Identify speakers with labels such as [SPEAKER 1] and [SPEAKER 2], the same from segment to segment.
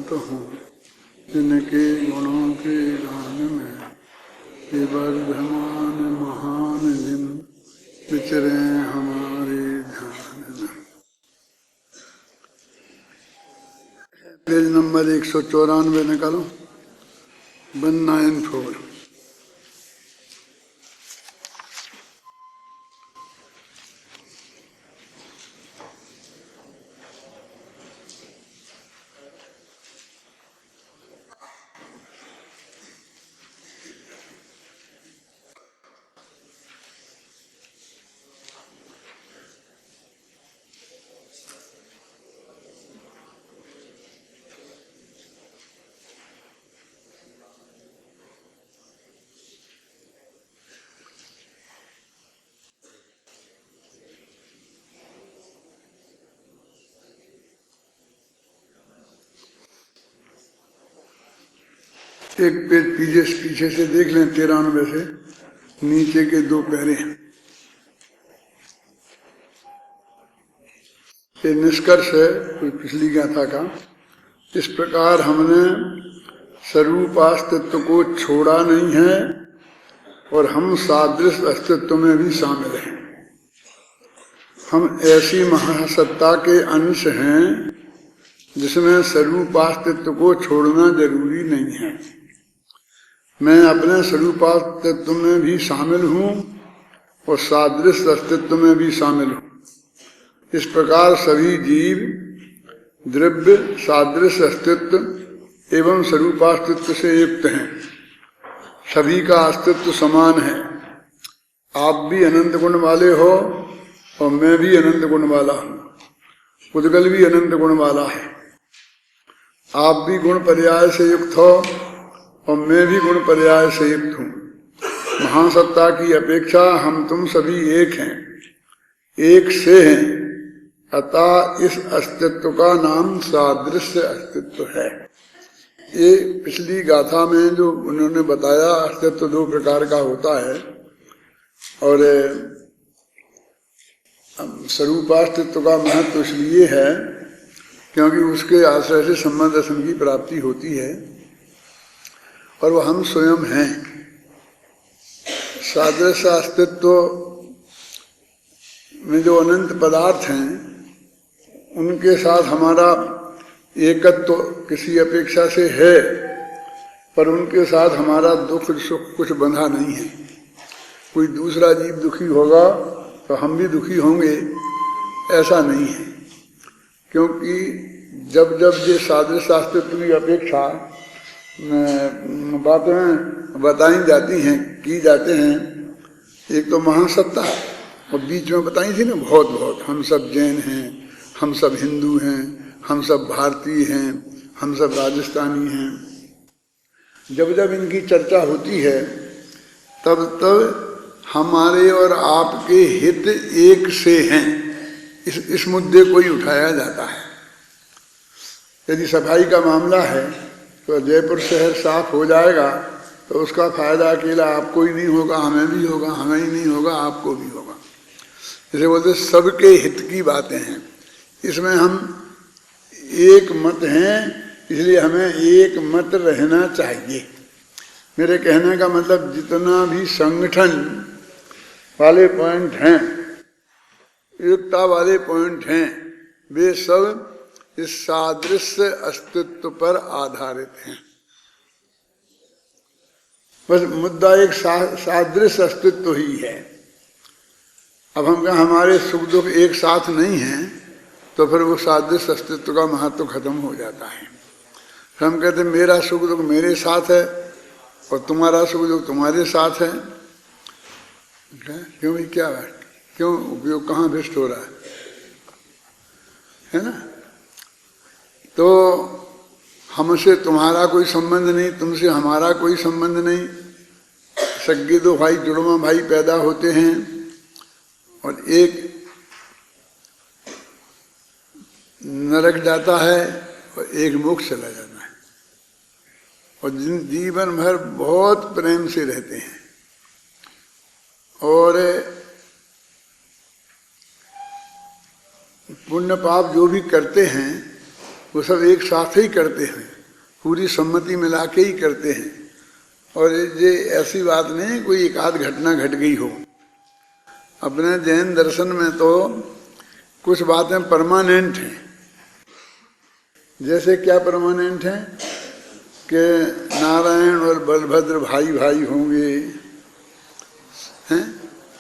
[SPEAKER 1] संत हूँ जिनके गुणों के गान में ये वर्धमान महान जिन विचरे हमारे ध्यान में। पेज नंबर 194 निकालो, 194। एक पेज पीछे से देख लें, 93 से नीचे के 2 पैरे। ये निष्कर्ष है कोई पिछली गाथा का। इस प्रकार हमने स्वरूपास्तित्व को छोड़ा नहीं है और हम सादृश अस्तित्व में भी शामिल हैं। हम ऐसी महासत्ता के अंश हैं जिसमें स्वरूपास्तित्व को छोड़ना जरूरी नहीं है। मैं अपने स्वरूपास्तित्व में भी शामिल हूँ और सादृश अस्तित्व में भी शामिल हूँ। इस प्रकार सभी जीव द्रव्य सादृश अस्तित्व एवं स्वरूपास्तित्व से युक्त हैं। सभी का अस्तित्व समान है। आप भी अनंत गुण वाले हो और मैं भी अनंत गुण वाला हूँ। उद्गल भी अनंत गुण वाला है। आप भी गुण पर्याय से युक्त हो और मैं भी गुण पर्याय से युक्त हूँ। महासत्ता की अपेक्षा हम तुम सभी एक हैं, एक से हैं। अतः इस अस्तित्व का नाम सादृश्य अस्तित्व है। ये पिछली गाथा में जो उन्होंने बताया, अस्तित्व 2 प्रकार का होता है और स्वरूपास्तित्व का महत्व इसलिए है क्योंकि उसके आश्रय से संबंध दर्शन की प्राप्ति होती है और वह हम स्वयं हैं। सादृश्य अस्तित्व में जो अनंत पदार्थ हैं उनके साथ हमारा एकत्व किसी अपेक्षा से है, पर उनके साथ हमारा दुख सुख कुछ बंधा नहीं है। कोई दूसरा जीव दुखी होगा तो हम भी दुखी होंगे, ऐसा नहीं है। क्योंकि जब जब ये सादृश्य अस्तित्व की अपेक्षा बातें बताई जाती हैं, की जाते हैं, एक तो महासत्ता और बीच में बताई थी ना बहुत हम सब जैन हैं, हम सब हिंदू हैं, हम सब भारतीय हैं, हम सब राजस्थानी हैं। जब जब इनकी चर्चा होती है तब तब हमारे और आपके हित एक से हैं, इस मुद्दे को ही उठाया जाता है। यदि सफाई का मामला है तो जयपुर शहर साफ हो जाएगा तो उसका फायदा अकेला आपको ही नहीं होगा, हमें भी होगा, हमें ही नहीं होगा, आपको भी होगा। इसे बोलते सबके हित की बातें हैं। इसमें हम एक मत हैं, इसलिए हमें एक मत रहना चाहिए। मेरे कहने का मतलब जितना भी संगठन वाले पॉइंट हैं, एकता वाले पॉइंट हैं, वे सब इस सादृश्य अस्तित्व पर आधारित हैं। बस मुद्दा एक सादृश्य अस्तित्व ही है। अब हम कहें हमारे सुख दुख एक साथ नहीं हैं तो फिर वो सादृश्य अस्तित्व का महत्व खत्म हो जाता है। फिर हम कहते मेरा सुख दुख मेरे साथ है और तुम्हारा सुख दुख तुम्हारे साथ है। क्यों भाई, क्या बात, क्यों उपयोग कहाँ भ्रष्ट हो रहा है ना? तो हमसे तुम्हारा कोई संबंध नहीं, तुमसे हमारा कोई संबंध नहीं। सगे 2 भाई जुड़वा भाई पैदा होते हैं और एक नरक जाता है और एक मोक्ष चला जाता है और जीवन भर बहुत प्रेम से रहते हैं। और पुण्य पाप जो भी करते हैं वो सब एक साथ ही करते हैं। पूरी सम्मति मिला के ही करते हैं। और ये ऐसी बात नहीं कोई एक आध घटना घट गई हो। अपने जैन दर्शन में तो कुछ बातें परमानेंट हैं। जैसे क्या परमानेंट हैं कि नारायण और बलभद्र भाई भाई होंगे, हैं?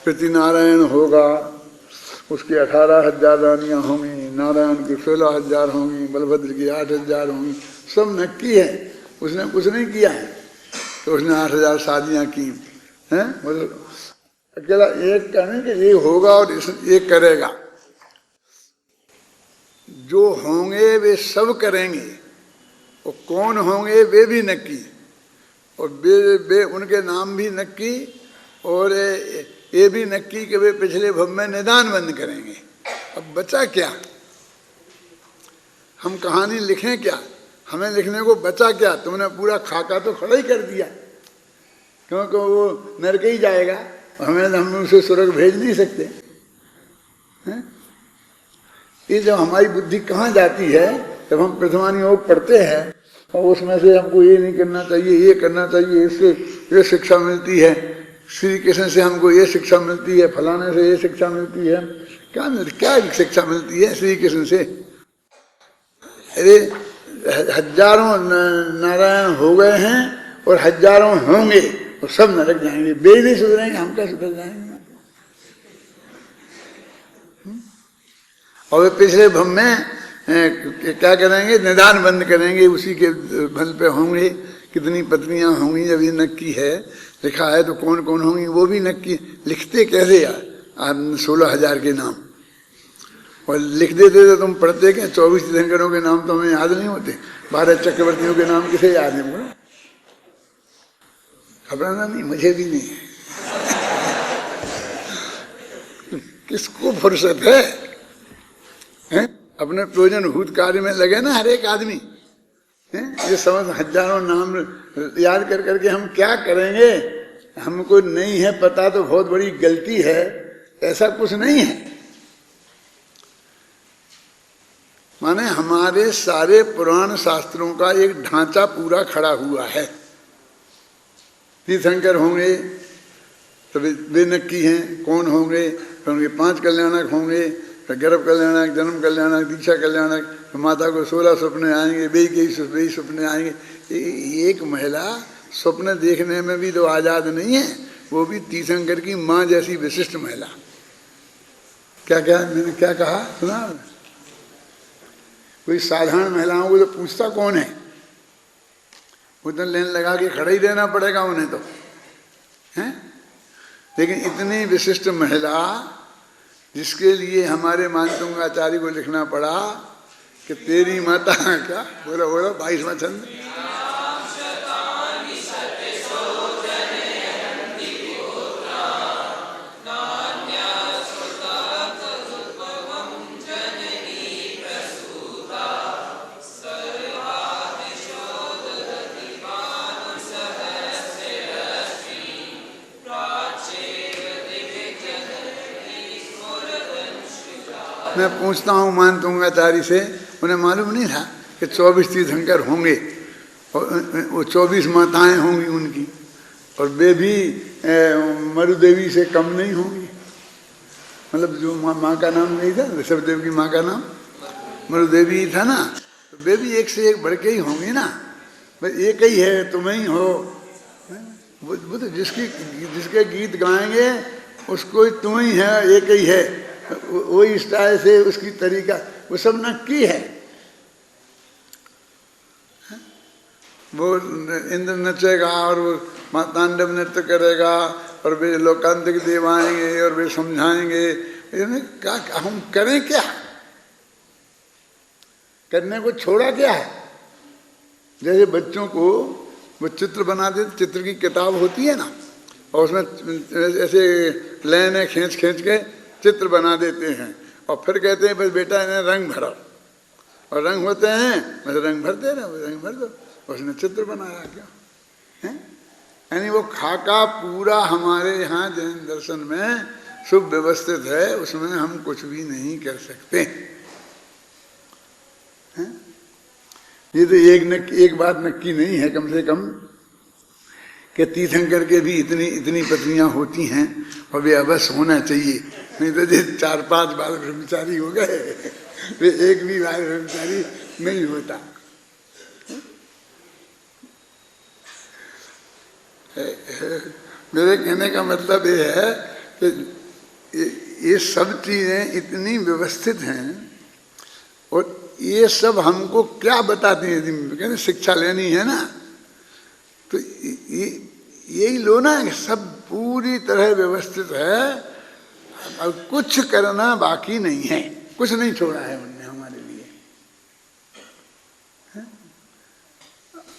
[SPEAKER 1] प्रति नारायण होगा, उसकी 18,000 रानियाँ होंगी, नारायण की 16,000 होंगी, बलभद्र की 8,000 होंगी, सब नक्की है। उसने कुछ नहीं किया है तो उसने 8,000 शादियाँ की हैं। मतलब अकेला एक का नहीं कि ये होगा और एक करेगा। जो होंगे वे सब करेंगे, और कौन होंगे वे भी नक्की, और वे उनके नाम भी नक्की, और ये भी नक्की कि वे पिछले भव में निदान बंद करेंगे। अब बचा क्या? हम कहानी लिखें क्या? हमें लिखने को बचा क्या? तुमने पूरा खाका तो खड़ा ही कर दिया, क्योंकि वो नरक ही जाएगा। हम उसे स्वर्ग भेज नहीं सकते हैं? ये जब हमारी बुद्धि कहाँ जाती है, जब हम प्रथमानी योग पढ़ते हैं और उसमें से हमको ये नहीं करना चाहिए, ये करना चाहिए, इससे ये शिक्षा मिलती है, श्री कृष्ण से हमको ये शिक्षा मिलती है, फलाने से ये शिक्षा मिलती है। क्या शिक्षा मिलती है श्री कृष्ण से? अरे हजारों नारायण हो गए हैं और हजारों होंगे और सब नरक जाएंगे। वे नहीं सुधरेंगे, हम क्या सुधर जाएंगे? और वे पिछले भव में क्या करेंगे? निदान बंद करेंगे, उसी के बल पे होंगे। कितनी पत्नियां होंगी जब ये नक्की है, लिखा है तो कौन कौन होंगी वो भी नक्की। लिखते कैसे यार? 16,000 के नाम, और लिख देते तो तुम पढ़ते क्या? 24 तीर्थंकरों के नाम तो हमें याद नहीं होते। 12 चक्रवर्तियों के नाम किसे याद है? बोलो, खबर नहीं, मुझे भी नहीं है। किसको फुर्सत है? हैं? अपने प्रयोजन भूत कार्य में लगे ना हर एक आदमी। ये समझ हजारों नाम याद कर करके हम क्या करेंगे? हमको नहीं है पता तो बहुत बड़ी गलती है, ऐसा कुछ नहीं है। माने हमारे सारे पुराण शास्त्रों का एक ढांचा पूरा खड़ा हुआ है। तीर्थंकर होंगे तो वे नक्की हैं, कौन होंगे? तो उनके 5 कल्याणक होंगे, फिर गर्भ कल्याणक, जन्म कल्याणक, दीक्षा कल्याणक, तो माता को 16 सपने आएंगे, वे के सपने आएंगे। एक महिला स्वप्न देखने में भी तो आजाद नहीं है, वो भी तीर्थंकर की माँ जैसी विशिष्ट महिला। क्या क्या मैंने क्या कहा सुना? कोई साधारण महिलाओं को तो पूछता कौन है? वो तो लाइन लगा के खड़ा ही रहना पड़ेगा उन्हें तो, हैं? लेकिन इतनी विशिष्ट महिला जिसके लिए हमारे मानतुंगाचार्य को लिखना पड़ा कि तेरी माता क्या बोलो बोलो 22वां छंद, मैं पूछता हूँ मानतुंगाचार्य से, उन्हें मालूम नहीं था कि 24 तीर्थंकर होंगे और वो 24 माताएं होंगी उनकी, और वे भी मरुदेवी से कम नहीं होंगी। मतलब जो माँ का नाम नहीं था, ऋषभदेव की माँ का नाम मरुदेवी था ना, तो वे भी एक से एक बढ़ के ही होंगी ना। भाई एक ही है, तुम ही हो। वो तो जिसके गीत गाएंगे उसको तुम ही है, एक ही है, वही स्टाइल से उसकी तरीका, वो सब नक्की है। वो इंद्र नचेगा और वो तांडव नृत्य करेगा और वे लोकांतिक देव आएंगे और वे समझाएंगे। क्या हम करें? क्या करने को छोड़ा क्या है? जैसे बच्चों को वो चित्र बना देते, चित्र की किताब होती है ना, और उसमें ऐसे लाइनें खींच खींच के चित्र बना देते हैं और फिर कहते हैं बस बेटा इन्हें रंग भरो, और रंग होते हैं बस रंग भरते रहे, रंग भर दो, उसने चित्र बनाया। क्या है? यानी वो खाका पूरा हमारे यहाँ जैन दर्शन में सुव्यवस्थित है, उसमें हम कुछ भी नहीं कर सकते हैं। ये तो एक बात नक्की नहीं है कम से कम कि तीर्थंकर के भी इतनी इतनी पत्नियां होती हैं और वे अवश्य होना चाहिए, नहीं तो जो 4-5 बाल ब्रह्मचारी हो गए वे एक भी बाल ब्रह्मचारी नहीं होता। मेरे कहने का मतलब ये है कि ये सब चीजें इतनी व्यवस्थित हैं और ये सब हमको क्या बताती है? कहते शिक्षा लेनी है ना, तो यही लो ना कि सब पूरी तरह व्यवस्थित है और कुछ करना बाकी नहीं है, कुछ नहीं छोड़ा है उनने हमारे लिए।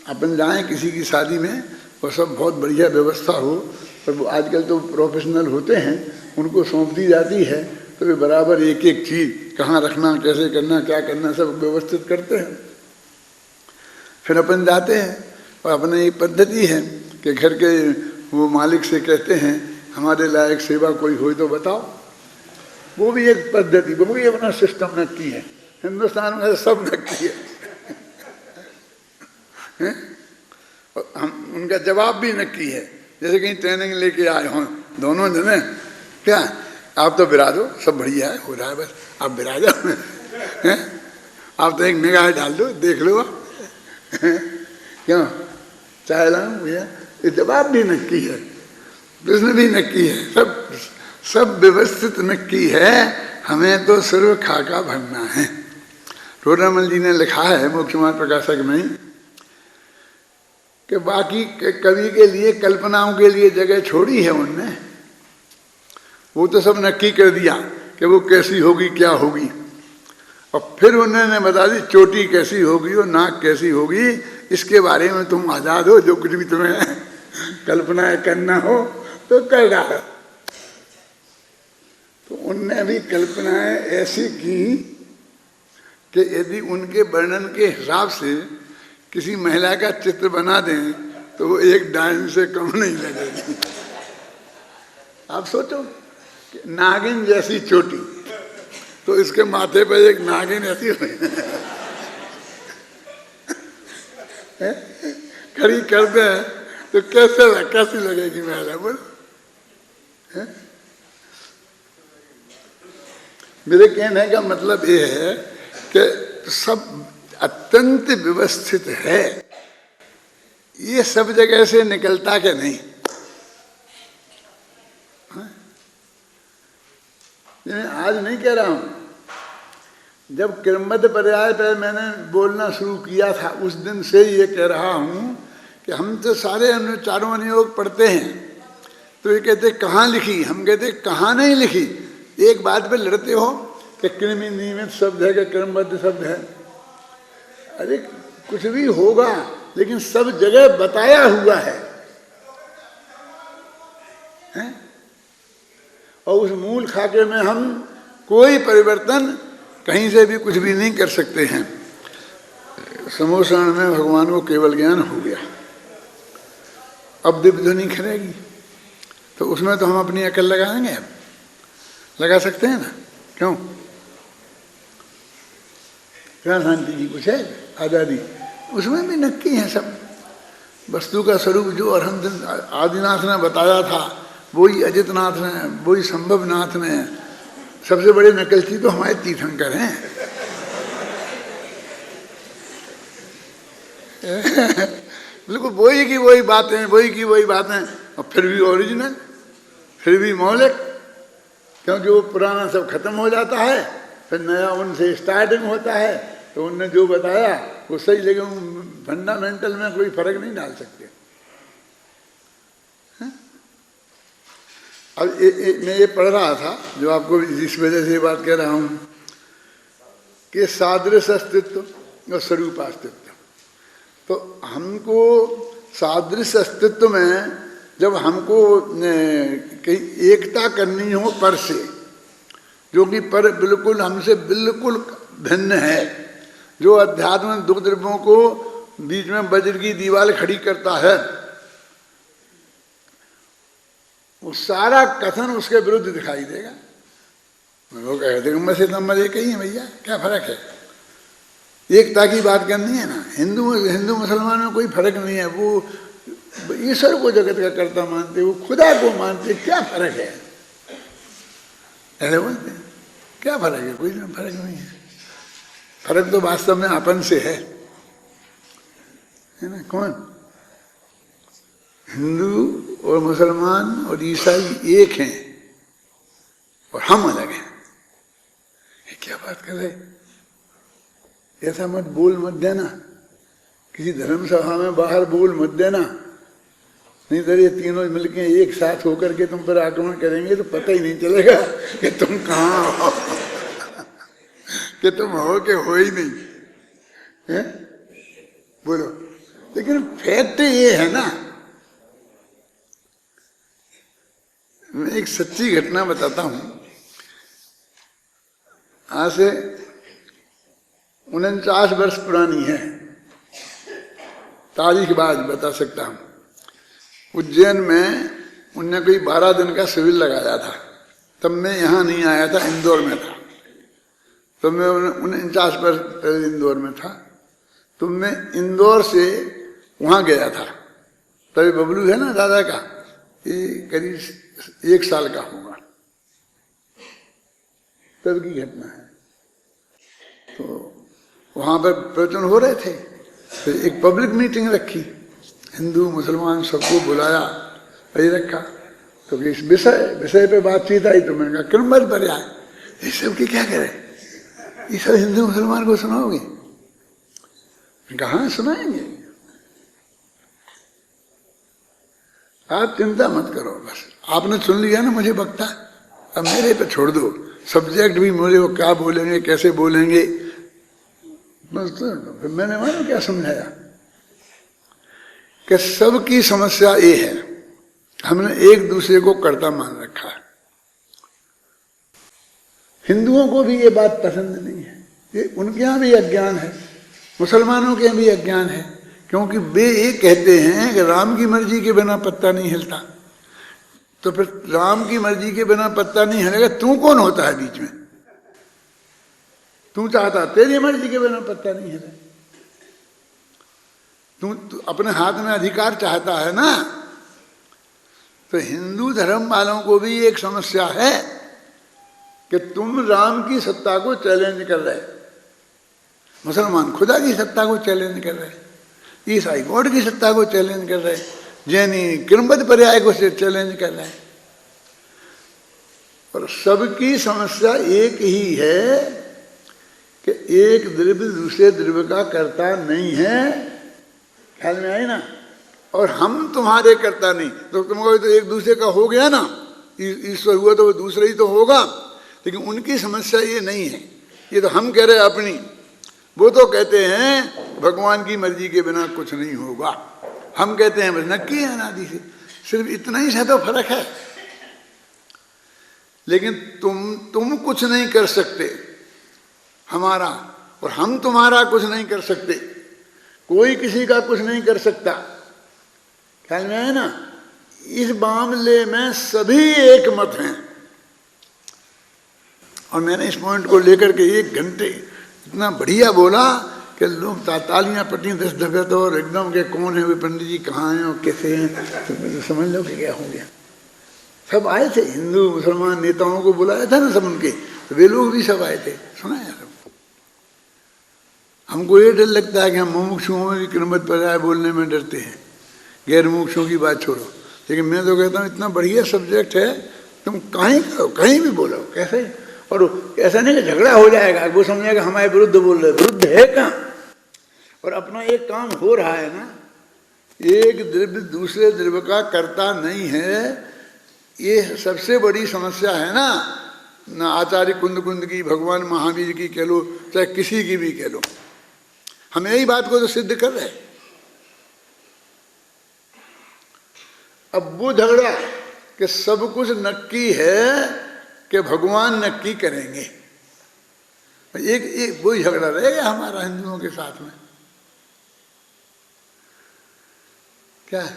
[SPEAKER 1] अपन जाएं किसी की शादी में और सब बहुत बढ़िया व्यवस्था हो, पर वो आजकल तो प्रोफेशनल होते हैं, उनको सौंप दी जाती है तो वे बराबर एक एक चीज कहाँ रखना, कैसे करना, क्या करना सब व्यवस्थित करते हैं। फिर अपन जाते हैं और अपने ये पद्धति है कि घर के वो मालिक से कहते हैं हमारे लायक सेवा कोई हो तो बताओ। वो भी एक पद्धति, वो भी अपना सिस्टम नक्की है। हिंदुस्तान में सब नक्की है, हम उनका जवाब भी नक्की है। जैसे कहीं ट्रेनिंग लेके आए हों दोनों जने, क्या आप तो बिराजो, सब बढ़िया है, हो रहा है, बस आप बिराजो आप तो एक निगाह डाल दो, देख लो क्यों चाहे लाऊं भैया। ये जवाब भी नक्की है, प्रश्न भी नक्की है, सब व्यवस्थित नक्की है। हमें तो सिर्फ खाका भरना है। रोडामल जी ने लिखा है मुख्यमार्ग प्रकाशक में कि बाकी कवि के लिए कल्पनाओं के लिए जगह छोड़ी है उनने, वो तो सब नक्की कर दिया कि वो कैसी होगी, क्या होगी, और फिर उन्होंने बता दी चोटी कैसी होगी और नाक कैसी होगी, इसके बारे में तुम आजाद हो, जो कुछ भी तुम्हें कल्पनाएं करना हो तो कर डालो। तो उनने भी कल्पनाएं ऐसी की कि यदि उनके वर्णन के हिसाब से किसी महिला का चित्र बना दें तो वो एक डायन से कम नहीं लगेगी। आप सोचो नागिन जैसी चोटी, तो इसके माथे पर एक नागिन ऐसी खड़ी कर दे तो कैसी लगेगी महिला? बोल, मेरे कहने का मतलब ये है कि सब अत्यंत व्यवस्थित है। ये सब जगह से निकलता क्या नहीं? आज नहीं कह रहा हूं, जब क्रमबद्ध पर्याय पर मैंने बोलना शुरू किया था उस दिन से ये कह रहा हूं कि हम तो सारे चारों अनुयोग पढ़ते हैं, तो ये कहते कहाँ लिखी, हम कहते कहाँ नहीं लिखी। एक बात पे लड़ते हो कि कृमि नियमित शब्द है कि क्रमबद्ध शब्द है। अरे कुछ भी होगा लेकिन सब जगह बताया हुआ है? और उस मूल खाके में हम कोई परिवर्तन कहीं से भी कुछ भी नहीं कर सकते हैं। समोषण में भगवान को केवल ज्ञान हो गया, अब दिव्य ध्वनि खरेगी तो उसमें तो हम अपनी अकल लगाएंगे, अब लगा सकते हैं ना? क्यों? क्या शांति जी कुछ है आजादी? उसमें भी नक्की है सब। वस्तु का स्वरूप जो अरहंत आदिनाथ ने बताया था वही अजितनाथ ने, वही संभवनाथ ने। सबसे बड़े नकलची तो हमारे तीर्थंकर हैं बिल्कुल वही की वही बातें, वही की वही बातें, और फिर भी ओरिजिनल, फिर भी मौलिक। क्योंकि वो पुराना सब खत्म हो जाता है, फिर नया उनसे स्टार्टिंग होता है, तो उनने जो बताया वो सही, लेकिन फंडामेंटल में कोई फर्क नहीं डाल सकते। अब मैं ये पढ़ रहा था, जो आपको जिस वजह से ये बात कह रहा हूँ कि सादृश अस्तित्व और स्वरूप अस्तित्व, तो हमको सादृश अस्तित्व में जब हमको कहीं एकता करनी हो पर से, जो कि पर बिल्कुल हमसे बिल्कुल भिन्न है, जो अध्यात्म में दुख द्रव्यों को बीच में वज्र की दीवार खड़ी करता है, वो सारा कथन उसके विरुद्ध दिखाई देगा। वो कहते हैं से नंबर एक ही है भैया, क्या फर्क है? एकता की बात करनी है ना। हिंदू मुसलमान में कोई फर्क नहीं है। वो ईश्वर को जगत का कर्ता मानते, वो खुदा को मानते, क्या फर्क है? ऐसे बोलते हैं क्या फर्क है? कोई फर्क नहीं है। फर्क तो वास्तव में अपन से है ना। कौन? हिंदू और मुसलमान और ईसाई एक हैं और हम अलग हैं। ये क्या बात कर रहे? ऐसा मत बोल मत देना, किसी धर्म सभा में बाहर बोल मत देना, नहीं तो ये तीनों मिलके एक साथ होकर के तुम पर आक्रमण करेंगे तो पता ही नहीं चलेगा कि तुम कहाँ हो, कि तुम हो कि हो ही नहीं है? बोलो। लेकिन फैक्ट ये है ना, मैं एक सच्ची घटना बताता हूं। आज से 49 वर्ष पुरानी है, तारीख बाद बता सकता हूं। उज्जैन में उनने कोई 12 दिन का शिविर लगाया था। तब मैं यहाँ नहीं आया था, इंदौर में था। तो मैं 49 वर्ष पहले इंदौर में था। तो मैं इंदौर से वहाँ गया था। तभी बबलू है ना दादा का, ये करीब 1 साल का होगा, तब की घटना है। तो वहाँ पर प्रवचन हो रहे थे, तो एक पब्लिक मीटिंग रखी, हिंदू मुसलमान सबको बुलाया, वही रखा। तो इस विषय पे बातचीत आई। तो मैंने कहा क्रमबद्ध पर आए, ये सब की क्या करें, ये सब हिंदू मुसलमान को सुनाओगे? कहाँ सुनाएंगे, आप चिंता मत करो, बस आपने सुन लिया ना मुझे बकता, अब मेरे पे छोड़ दो। सब्जेक्ट भी मुझे वो क्या बोलेंगे कैसे बोलेंगे बस। तो फिर मैंने मानो क्या समझाया कि सबकी समस्या ये है, हमने एक दूसरे को कर्ता मान रखा है। हिंदुओं को भी ये बात पसंद नहीं है, ये उनके यहाँ भी अज्ञान है, मुसलमानों के यहाँ भी अज्ञान है। क्योंकि वे ये कहते हैं कि राम की मर्जी के बिना पत्ता नहीं हिलता। तो फिर राम की मर्जी के बिना पत्ता नहीं हिलेगा, तू कौन होता है बीच में? तू चाहता तेरी मर्जी के बिना पत्ता नहीं हिले, तू अपने हाथ में अधिकार चाहता है ना। तो हिंदू धर्म वालों को भी एक समस्या है कि तुम राम की सत्ता को चैलेंज कर रहे, मुसलमान खुदा की सत्ता को चैलेंज कर रहे, ईसाई गॉड की सत्ता को चैलेंज कर रहे, जैनी क्रमबद्ध पर्याय को चैलेंज कर रहे हैं। और सबकी समस्या एक ही है कि एक द्रव्य दूसरे द्रव्य का कर्ता नहीं है। ख्याल में आई ना? और हम तुम्हारे कर्ता नहीं। तो तुमको तो एक दूसरे का हो गया ना, ईश्वर हुआ तो वो दूसरा ही तो होगा। लेकिन उनकी समस्या ये नहीं है, ये तो हम कह रहे हैं अपनी। वो तो कहते हैं भगवान की मर्जी के बिना कुछ नहीं होगा, हम कहते हैं बस नक्की है अनादि से। सिर्फ इतना ही तो फर्क है। लेकिन तुम कुछ नहीं कर सकते हमारा, और हम तुम्हारा कुछ नहीं कर सकते, कोई किसी का कुछ नहीं कर सकता। ख्याल में है ना? इस मामले में सभी एक मत हैं। और मैंने इस पॉइंट को लेकर के 1 घंटे इतना बढ़िया बोला कि लोग तालियां पटी 10 दफे तो, और एकदम के कौन है वे पंडित जी, कहाँ हैं और कैसे हैं, तो समझ लो कि क्या हो गया। सब आए थे, हिंदू मुसलमान नेताओं को बुलाया था ना सब उनके, तो वे लोग भी सब आए थे, सुनाया सब। हमको ये डर लगता है कि हम मुमुक्षुओं में भी क्रमबद्ध पर्याय बोलने में डरते हैं, गैर मुमुक्षुओं की बात छोड़ो। लेकिन मैं तो कहता हूँ इतना बढ़िया सब्जेक्ट है, तुम कहीं भी बोलो, कैसे। और ऐसा नहीं कि झगड़ा हो जाएगा, वो समझेगा हमारे विरुद्ध बोल रहे, विरुद्ध है कहाँ। और अपना एक काम हो रहा है ना, एक द्रव्य दूसरे द्रव्य का कर्ता नहीं है, ये सबसे बड़ी समस्या है ना आचार्य कुंद की, भगवान महावीर की कह लो, चाहे किसी की भी कह लो, हम यही बात को तो सिद्ध कर रहे हैं। अब वो झगड़ा कि सब कुछ नक्की है कि भगवान नक्की करेंगे, एक वही झगड़ा रहेगा हमारा हिंदुओं के साथ में। क्या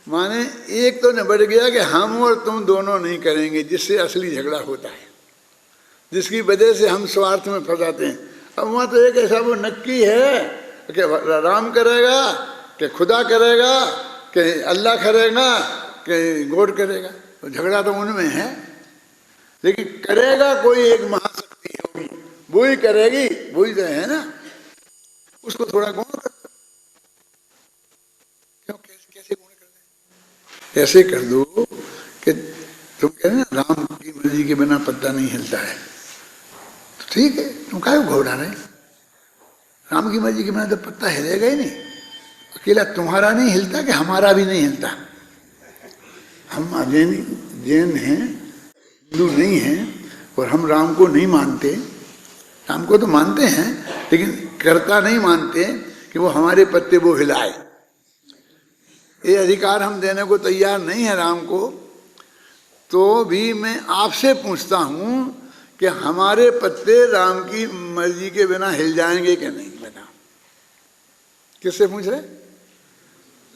[SPEAKER 1] माने, एक तो निबट गया कि हम और तुम दोनों नहीं करेंगे, जिससे असली झगड़ा होता है, जिसकी वजह से हम स्वार्थ में फंसाते हैं। अब वहां तो एक ऐसा वो नक्की है कि राम करेगा कि खुदा करेगा कि अल्लाह करेगा कि गॉड करेगा, तो झगड़ा तो उनमें है। लेकिन करेगा कोई एक महाशक्ति होगी, वो ही करेगी, वो ही तो है ना, उसको थोड़ा गौण कर दो। क्यों, कैसे गौण कर दे? ऐसे कर दो कि तुम कह रहे ना राम की मर्जी के बिना पत्ता नहीं हिलता है, तो ठीक है, तुम काहे को घबरा रहे? राम की मर्जी के बिना तो पत्ता हिलेगा ही नहीं। अकेला तुम्हारा नहीं हिलता कि हमारा भी नहीं हिलता। हम जैन हैं, हिंदू नहीं हैं, और हम राम को नहीं मानते। राम को तो मानते हैं लेकिन करता नहीं मानते कि वो हमारे पत्ते वो हिलाए। ये अधिकार हम देने को तैयार नहीं है राम को। तो भी मैं आपसे पूछता हूं कि हमारे पत्ते राम की मर्जी के बिना हिल जाएंगे कि नहीं? बताओ। किससे पूछ रहे?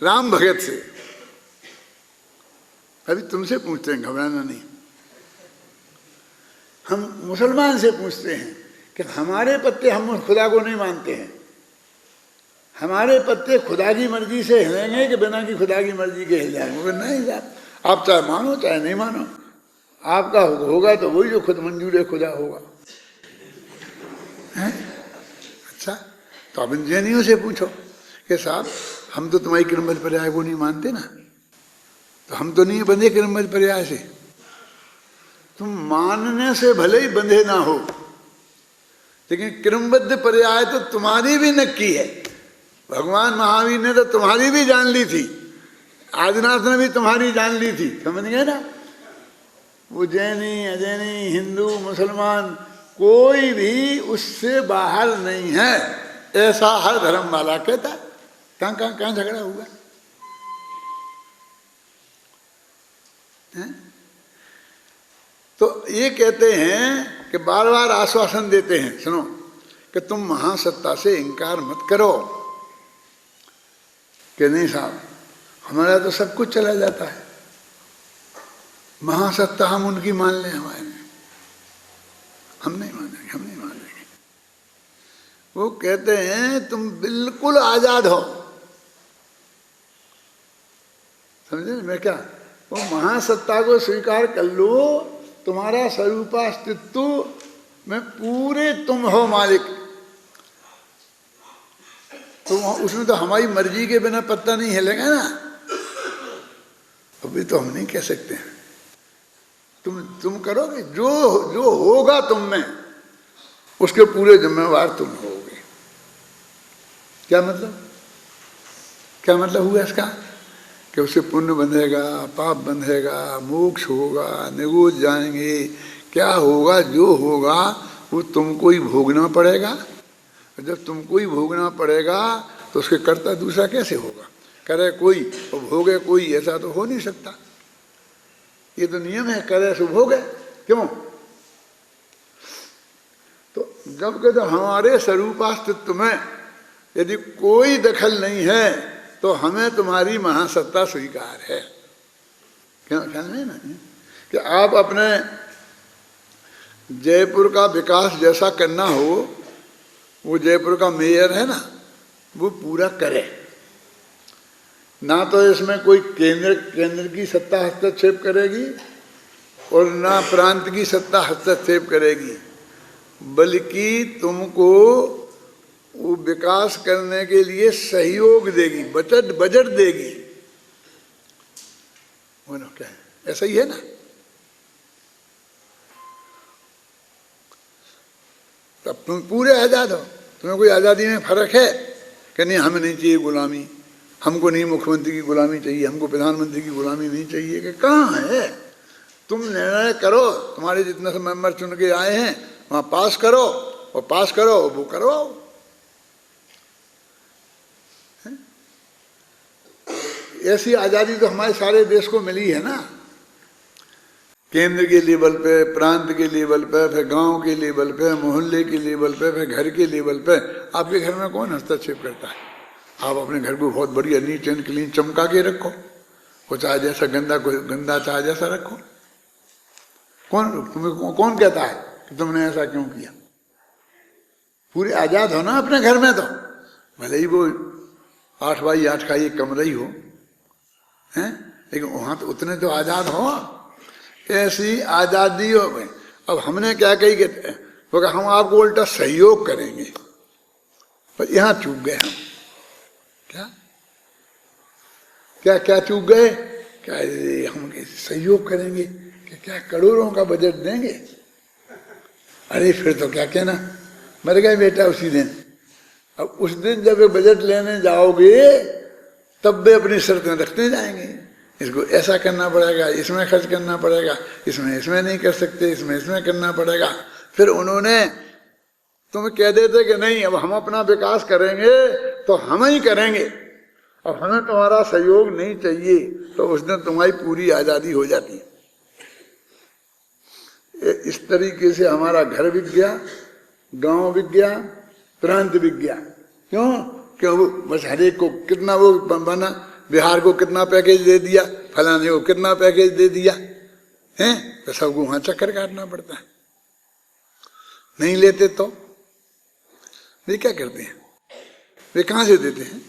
[SPEAKER 1] राम भगत से। अभी तुमसे पूछते हैं, घबराना नहीं। हम मुसलमान से पूछते हैं कि हमारे पत्ते, हम खुदा को नहीं मानते हैं, हमारे पत्ते खुदा की मर्जी से हिलेंगे कि बिना की खुदा की मर्जी के हिल जाएंगे? नहीं साहब, आप चाहे मानो चाहे नहीं मानो, आपका होगा तो वही जो खुद मंजूर है खुदा होगा। है? अच्छा, तो अब इन जैनियों से पूछो कि साहब हम तो तुम्हारी क्रमबद्ध पर्याय को नहीं मानते ना, तो हम तो नहीं बंधे क्रमबद्ध पर्याय से। तुम मानने से भले ही बंधे ना हो, लेकिन क्रमबद्ध पर्याय तो तुम्हारी भी नक्की है। भगवान महावीर ने तो तुम्हारी भी जान ली थी, आदिनाथ ने भी तुम्हारी जान ली थी, समझ गए ना? वो जैनी अजैनी हिंदू मुसलमान कोई भी उससे बाहर नहीं है, ऐसा हर धर्म वाला कहता। कहां झगड़ा हुआ है? तो ये कहते हैं कि बार बार आश्वासन देते हैं, सुनो, कि तुम महासत्ता से इनकार मत करो। कि नहीं साहब, हमारा तो सब कुछ चला जाता है, महासत्ता हम उनकी मान लें, हमारे हम नहीं मानेंगे, हम नहीं मानेंगे। वो कहते हैं तुम बिल्कुल आजाद हो, समझे मैं क्या? वो महासत्ता को स्वीकार कर लो, तुम्हारा स्वरूपास्तित्व में पूरे तुम हो मालिक। तो उसमें तो हमारी मर्जी के बिना पत्ता नहीं हिलेगा ना। अभी तो हम नहीं कह सकते हैं, तुम करोगे जो जो होगा तुम में, उसके पूरे जिम्मेवार तुम होगे। क्या मतलब? क्या मतलब हुआ इसका? कि उससे पुण्य बंधेगा, पाप बंधेगा, मोक्ष होगा, निगोज जाएंगे, क्या होगा? जो होगा वो तुमको ही भोगना पड़ेगा। जब तुमको ही भोगना पड़ेगा तो उसके कर्ता दूसरा कैसे होगा? करे कोई और भोगे कोई, ऐसा तो हो नहीं सकता। ये तो नियम है, करे सो भोगे। क्यों? तो जब के तो हमारे स्वरूपास्तित्व में यदि कोई दखल नहीं है तो हमें तुम्हारी महासत्ता स्वीकार है। क्यों? ख्याल नहीं ना कि आप अपने जयपुर का विकास जैसा करना हो, वो जयपुर का मेयर है ना, वो पूरा करे ना। तो इसमें कोई केंद्र की सत्ता हस्तक्षेप करेगी और ना प्रांत की सत्ता हस्तक्षेप करेगी, बल्कि तुमको वो विकास करने के लिए सहयोग देगी, बजट देगी। बोलो क्या है? ऐसा ही है ना? तब तुम पूरे आजाद हो। तुम्हें कोई आजादी में फर्क है कि नहीं? हमें नहीं चाहिए गुलामी, हमको नहीं मुख्यमंत्री की गुलामी चाहिए, हमको प्रधानमंत्री की गुलामी नहीं चाहिए। कि कहाँ है? तुम निर्णय करो, तुम्हारे जितने से मेंबर चुन के आए हैं वहां पास करो, और पास करो वो करवाओ। ऐसी आजादी तो हमारे सारे देश को मिली है ना, केंद्र के लेवल पे, प्रांत के लेवल पे, फिर गांव के लेवल पे, मोहल्ले के लेवल पे, फिर घर के लेवल पे। आपके घर में कौन हस्तक्षेप करता है? आप अपने घर को बहुत बढ़िया नीट एंड क्लीन चमका के रखो, वो चाहे जैसा गंदा चाहे जैसा रखो। कौन तुम्हें कौन कहता है कि तुमने ऐसा क्यों किया? पूरे आजाद हो ना अपने घर में, तो भले ही वो 8x8 का ये कमरा ही हो, हैं, लेकिन वहां तो उतने तो आजाद हो। ऐसी आजादी हो गई। अब हमने क्या कही कि हम आपको उल्टा सहयोग करेंगे, पर यहां चूक गए हम। क्या क्या क्या चूक गए? क्या हम सहयोग करेंगे कि क्या करोड़ों का बजट देंगे? अरे फिर तो क्या कहना, मर गए बेटा उसी दिन। अब उस दिन जब बजट लेने जाओगे तब वे अपनी शर्तें रखते जाएंगे, इसको ऐसा करना पड़ेगा, इसमें खर्च करना पड़ेगा, इसमें नहीं कर सकते, इसमें करना पड़ेगा। फिर उन्होंने तुम कह देते कि नहीं अब हम अपना विकास करेंगे तो हम ही करेंगे, अब हमें तुम्हारा सहयोग नहीं चाहिए, तो उस दिन तुम्हारी पूरी आजादी हो जाती है। इस तरीके से हमारा घर बिक गया, गांव बिक गया, प्रांत बिक गया। क्यों वो बस हरेक को कितना वो बना, बिहार को कितना पैकेज दे दिया, फलाने को कितना पैकेज दे दिया, हैं, तो सबको वहां चक्कर काटना पड़ता है। नहीं लेते तो वे क्या करते हैं, वे कहां से देते हैं?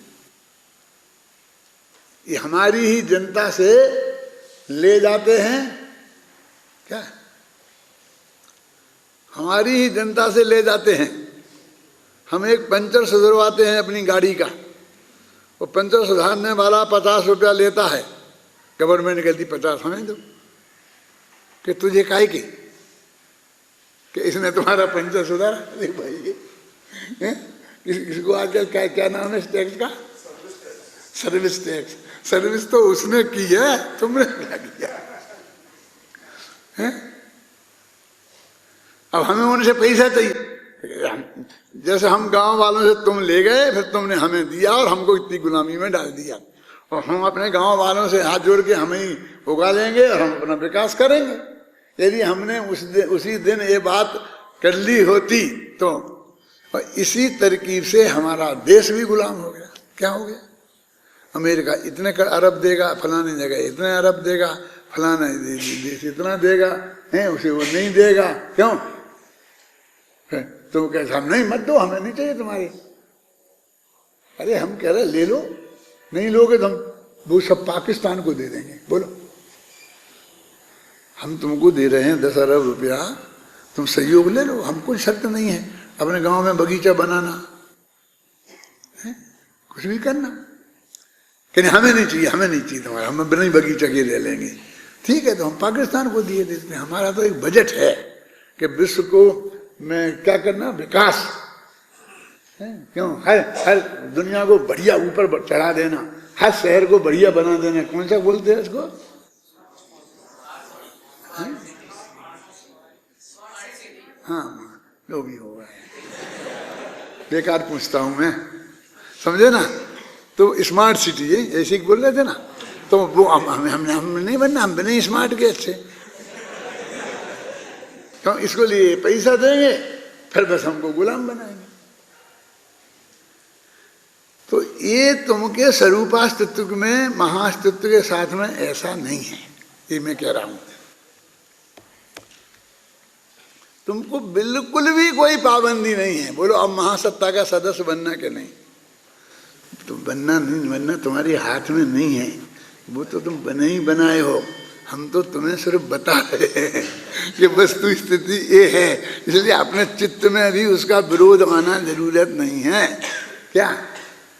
[SPEAKER 1] ये हमारी ही जनता से ले जाते हैं। क्या हमारी ही जनता से ले जाते हैं। हम एक पंचर सुधरवाते हैं अपनी गाड़ी का, वो पंचर सुधारने वाला 50 रुपया लेता है, गवर्नमेंट कहती 50 हमें दो, कि तुझे काहे की कि इसने तुम्हारा पंचर सुधारा। अरे भाई इसको आजकल क्या नाम है इस टैक्स का? Service tax. सर्विस तो उसने की है, तुमने क्या किया है? अब हमें उनसे पैसा चाहिए। जैसे हम गांव वालों से तुम ले गए, फिर तुमने हमें दिया और हमको इतनी गुलामी में डाल दिया, और हम अपने गांव वालों से हाथ जोड़ के हमें ही उगा लेंगे और हम अपना विकास करेंगे। यदि हमने उसी दिन ये बात कर ली होती तो, और इसी तरकीब से हमारा देश भी गुलाम हो गया। क्या हो गया? अमेरिका इतने अरब देगा, फलाने जगह इतने अरब देगा, फलाना देश इतना देगा, है उसे वो नहीं देगा। क्यों? तो कहते हम नहीं, मत दो, हमें नहीं चाहिए तुम्हारी। अरे हम कह रहे ले लो, नहीं लोगे तो हम वो सब पाकिस्तान को दे देंगे। बोलो, हम तुमको दे रहे हैं 10 अरब रुपया, तुम सहयोग ले लो, हमको शर्त नहीं है अपने गांव में बगीचा बनाना है, कुछ भी करना, कहने हमें नहीं चाहिए, हमें नहीं चाहिए तुम्हारा, हम बिना ही बगीचा के ले लेंगे। ठीक है, तो हम पाकिस्तान को दिए देते हैं। हमारा तो एक बजट है कि विश्व को में क्या करना, विकास है। क्यों? हर दुनिया को बढ़िया ऊपर चढ़ा देना, हर शहर को बढ़िया बना देना। कौन सा बोलते हैं इसको? हाँ, जो भी होगा, बेकार पूछता हूं मैं, समझे ना? तो स्मार्ट सिटी है ऐसे बोल रहे थे ना, तो वो हम नहीं बनना, हम बने स्मार्ट के अच्छे। तो इसको लिए पैसा देंगे, फिर बस हमको गुलाम बनाएंगे। तो ये तुमके स्वरूपास्तित्व में, महाअस्तित्व के साथ में ऐसा नहीं है, ये मैं कह रहा हूं। तुमको बिल्कुल भी कोई पाबंदी नहीं है। बोलो अब महासत्ता का सदस्य बनना के नहीं, तो बनना नहीं बनना तुम्हारे हाथ में नहीं है, वो तो तुम बने ही बनाए हो। हम तो तुम्हें सिर्फ बता रहे हैं कि वस्तु स्थिति ये है, इसलिए अपने चित्त में भी उसका विरोध आना जरूरत नहीं है। क्या